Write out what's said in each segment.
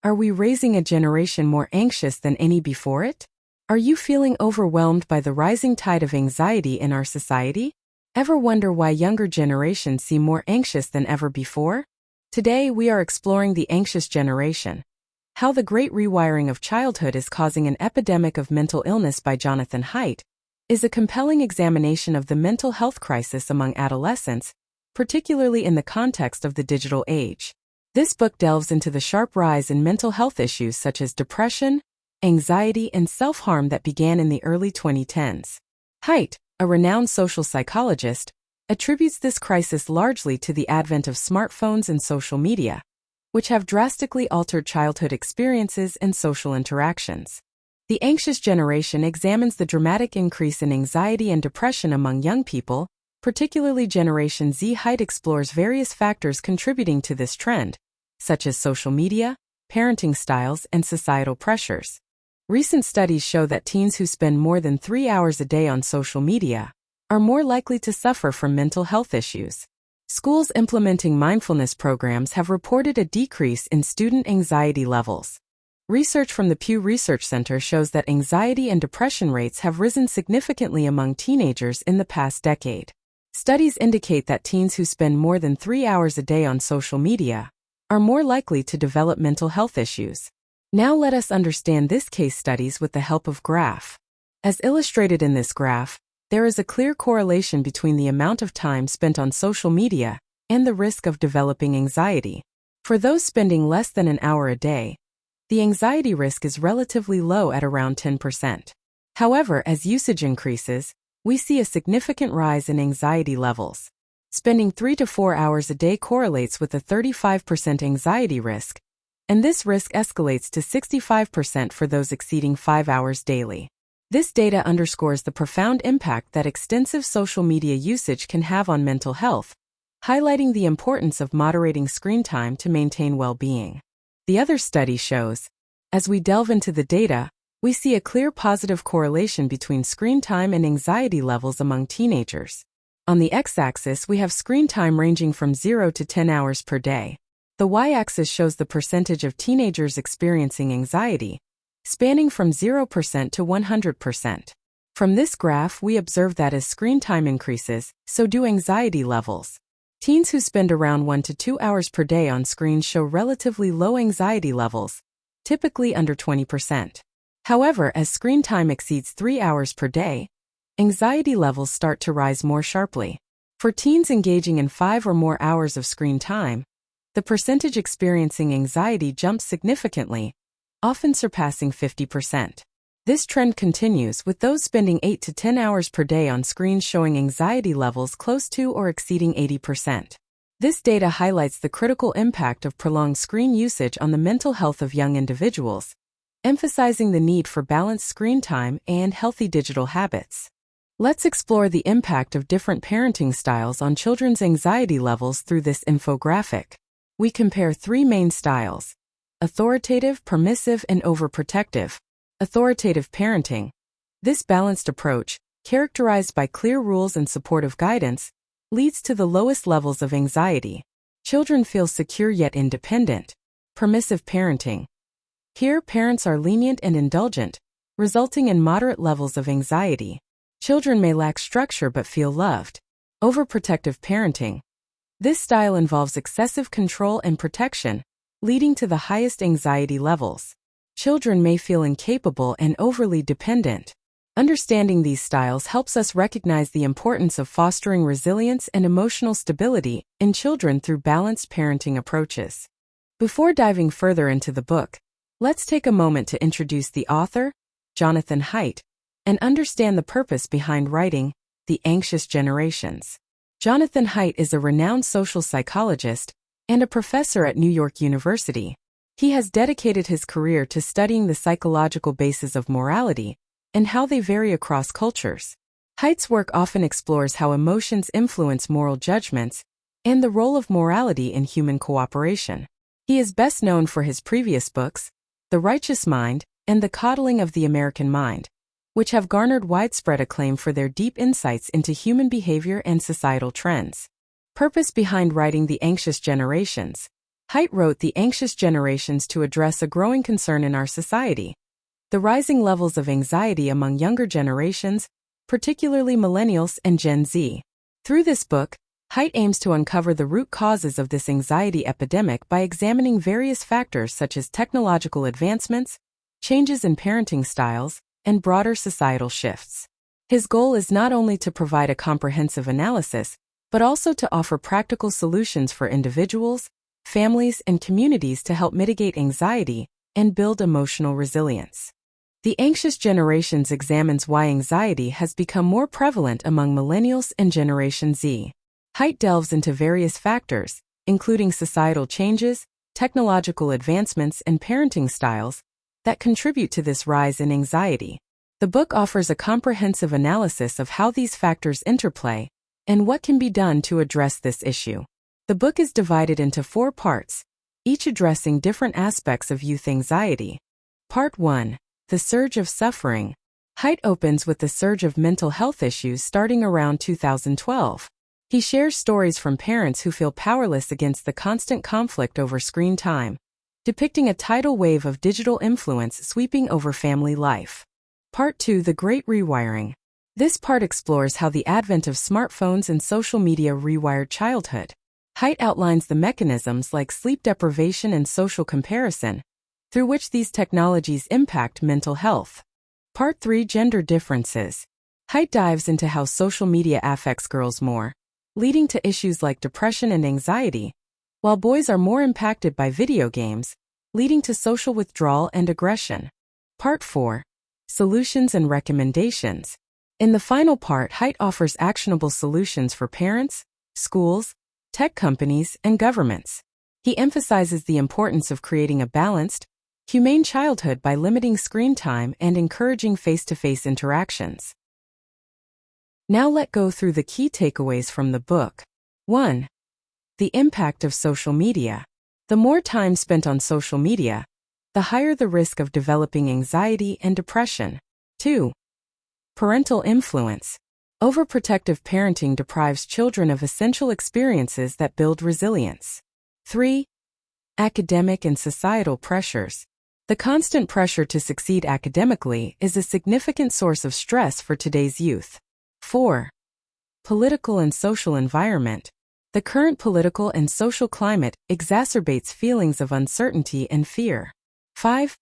Are we raising a generation more anxious than any before it? Are you feeling overwhelmed by the rising tide of anxiety in our society? Ever wonder why younger generations seem more anxious than ever before? Today we are exploring the anxious generation. How the Great Rewiring of Childhood is Causing an Epidemic of Mental Illness by Jonathan Haidt is a compelling examination of the mental health crisis among adolescents, particularly in the context of the digital age. This book delves into the sharp rise in mental health issues such as depression, anxiety, and self-harm that began in the early 2010s. Haidt, a renowned social psychologist, attributes this crisis largely to the advent of smartphones and social media, which have drastically altered childhood experiences and social interactions. The anxious generation examines the dramatic increase in anxiety and depression among young people, particularly Generation Z. Haidt explores various factors contributing to this trend, such as social media, parenting styles, and societal pressures. Recent studies show that teens who spend more than 3 hours a day on social media are more likely to suffer from mental health issues. Schools implementing mindfulness programs have reported a decrease in student anxiety levels. Research from the Pew Research Center shows that anxiety and depression rates have risen significantly among teenagers in the past decade. Studies indicate that teens who spend more than 3 hours a day on social media are more likely to develop mental health issues. Now let us understand this case studies with the help of graph. As illustrated in this graph, there is a clear correlation between the amount of time spent on social media and the risk of developing anxiety. For those spending less than an hour a day, the anxiety risk is relatively low at around 10%. However, as usage increases, we see a significant rise in anxiety levels. Spending 3 to 4 hours a day correlates with a 35% anxiety risk, and this risk escalates to 65% for those exceeding 5 hours daily. This data underscores the profound impact that extensive social media usage can have on mental health, highlighting the importance of moderating screen time to maintain well-being. The other study shows, as we delve into the data, we see a clear positive correlation between screen time and anxiety levels among teenagers. On the x-axis, we have screen time ranging from 0 to 10 hours per day. The y-axis shows the percentage of teenagers experiencing anxiety, spanning from 0% to 100%. From this graph, we observe that as screen time increases, so do anxiety levels. Teens who spend around 1 to 2 hours per day on screens show relatively low anxiety levels, typically under 20%. However, as screen time exceeds 3 hours per day, anxiety levels start to rise more sharply. For teens engaging in 5 or more hours of screen time, the percentage experiencing anxiety jumps significantly, often surpassing 50%. This trend continues with those spending 8 to 10 hours per day on screens showing anxiety levels close to or exceeding 80%. This data highlights the critical impact of prolonged screen usage on the mental health of young individuals, emphasizing the need for balanced screen time and healthy digital habits. Let's explore the impact of different parenting styles on children's anxiety levels through this infographic. We compare 3 main styles: authoritative, permissive, and overprotective. Authoritative parenting. This balanced approach, characterized by clear rules and supportive guidance, leads to the lowest levels of anxiety. Children feel secure yet independent. Permissive parenting. Here, parents are lenient and indulgent, resulting in moderate levels of anxiety. Children may lack structure but feel loved. Overprotective parenting. This style involves excessive control and protection, leading to the highest anxiety levels. Children may feel incapable and overly dependent. Understanding these styles helps us recognize the importance of fostering resilience and emotional stability in children through balanced parenting approaches. Before diving further into the book, let's take a moment to introduce the author, Jonathan Haidt, and understand the purpose behind writing The Anxious Generations. Jonathan Haidt is a renowned social psychologist and a professor at New York University. He has dedicated his career to studying the psychological basis of morality and how they vary across cultures. Haidt's work often explores how emotions influence moral judgments and the role of morality in human cooperation. He is best known for his previous books, The Righteous Mind and The Coddling of the American Mind, which have garnered widespread acclaim for their deep insights into human behavior and societal trends. Purpose behind writing The Anxious Generations. Haidt wrote The Anxious Generations to address a growing concern in our society: the rising levels of anxiety among younger generations, particularly millennials and Gen Z. Through this book, Haidt aims to uncover the root causes of this anxiety epidemic by examining various factors such as technological advancements, changes in parenting styles, and broader societal shifts. His goal is not only to provide a comprehensive analysis, but also to offer practical solutions for individuals, families, and communities to help mitigate anxiety and build emotional resilience. The Anxious Generations examines why anxiety has become more prevalent among millennials and Generation Z. Haidt delves into various factors, including societal changes, technological advancements, and parenting styles, that contribute to this rise in anxiety. The book offers a comprehensive analysis of how these factors interplay and what can be done to address this issue. The book is divided into 4 parts, each addressing different aspects of youth anxiety. Part 1. The Surge of Suffering. Haidt opens with the surge of mental health issues starting around 2012. He shares stories from parents who feel powerless against the constant conflict over screen time, depicting a tidal wave of digital influence sweeping over family life. Part 2. The Great Rewiring. This part explores how the advent of smartphones and social media rewired childhood. Haidt outlines the mechanisms like sleep deprivation and social comparison, through which these technologies impact mental health. Part 3. Gender Differences. Haidt dives into how social media affects girls more, leading to issues like depression and anxiety, while boys are more impacted by video games, leading to social withdrawal and aggression. Part 4. Solutions and Recommendations. In the final part, Haidt offers actionable solutions for parents, schools, tech companies, and governments. He emphasizes the importance of creating a balanced, humane childhood by limiting screen time and encouraging face-to-face interactions. Now let's go through the key takeaways from the book. 1. The impact of social media. The more time spent on social media, the higher the risk of developing anxiety and depression. 2. Parental influence. Overprotective parenting deprives children of essential experiences that build resilience. 3. Academic and societal pressures. The constant pressure to succeed academically is a significant source of stress for today's youth. 4. Political and social environment. The current political and social climate exacerbates feelings of uncertainty and fear. 5.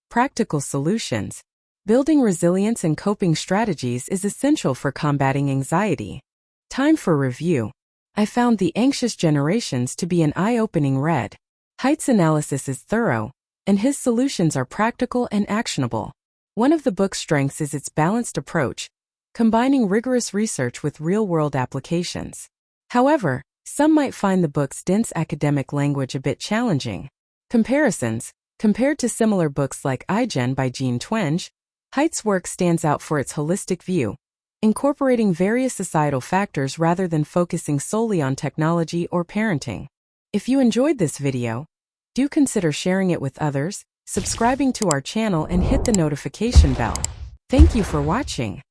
Practical solutions. Building resilience and coping strategies is essential for combating anxiety. Time for review. I found The Anxious Generations to be an eye-opening read. Haidt's analysis is thorough, and his solutions are practical and actionable. One of the book's strengths is its balanced approach, combining rigorous research with real-world applications. However, some might find the book's dense academic language a bit challenging. Comparisons. Compared to similar books like iGen by Jean Twenge, Haidt's work stands out for its holistic view, incorporating various societal factors rather than focusing solely on technology or parenting. If you enjoyed this video, do consider sharing it with others, subscribing to our channel, and hit the notification bell. Thank you for watching.